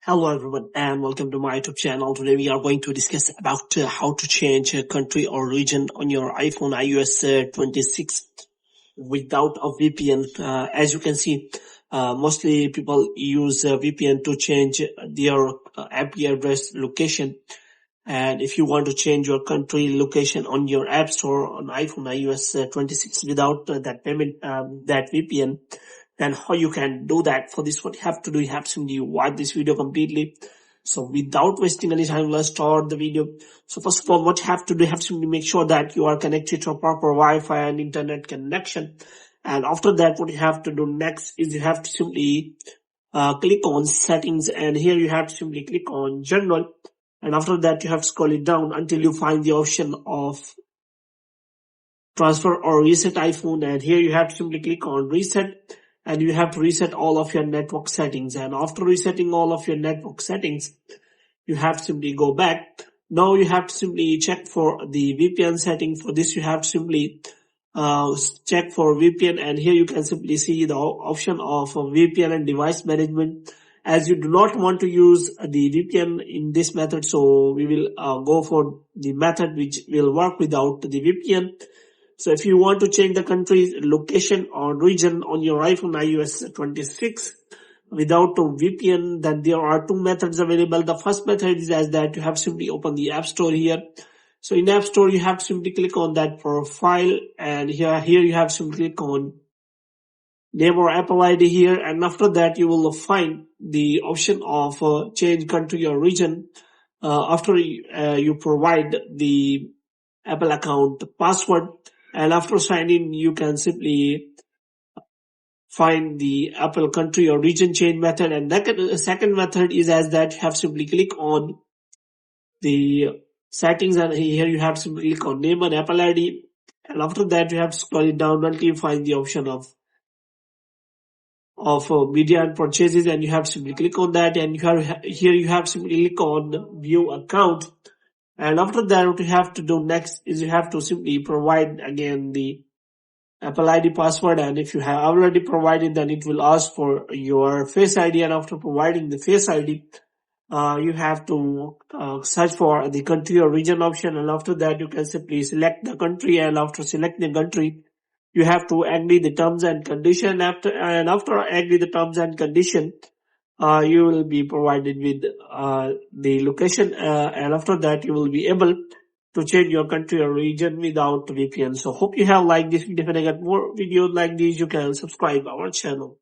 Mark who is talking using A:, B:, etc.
A: Hello everyone and welcome to my YouTube channel. Today we are going to discuss about how to change a country or region on your iPhone iOS 26 without a VPN. As you can see, mostly people use VPN to change their IP address location. And if you want to change your country location on your app store on iPhone iOS 26 without that VPN, then how you can do that? For this, what you have to do, you have to simply watch this video completely. So without wasting any time, let's start the video. So first of all, what you have to do, you have to simply make sure that you are connected to a proper Wi-Fi and internet connection. And after that, what you have to do next is you have to simply click on settings, and here you have to simply click on general. And after that, you have to scroll it down until you find the option of transfer or reset iPhone. And here you have to simply click on reset, and you have to reset all of your network settings. And after resetting all of your network settings, you have to simply go back. Now you have to simply check for the VPN setting. For this, you have to simply check for VPN, and here you can simply see the option of VPN and device management. As you do not want to use the VPN in this method, so we will go for the method which will work without the VPN. So if you want to change the country's location or region on your iPhone iOS 26 without a VPN, then there are two methods available. The first method is as that you have simply open the App Store here. So in App Store, you have to simply click on that profile, and here you have to simply click on name or Apple ID here, and after that you will find the option of change country or region. After you provide the Apple account password, and after signing in, you can simply find the Apple country or region change method. And the second method is as that you have simply click on the settings, and here you have to simply click on name and Apple ID, and after that you have to scroll it down until you find the option of media and purchases, and you have to simply click on that, and here you have to simply click on view account. And after that, what you have to do next is you have to simply provide again the Apple ID password, and if you have already provided, then it will ask for your Face ID, and after providing the Face ID, you have to search for the country or region option, and after that you can simply select the country, and after selecting the country, you have to agree the terms and condition. After agree the terms and condition, you will be provided with the location, and after that you will be able to change your country or region without VPN. So hope you have liked this video. If you get more videos like these, you can subscribe our channel.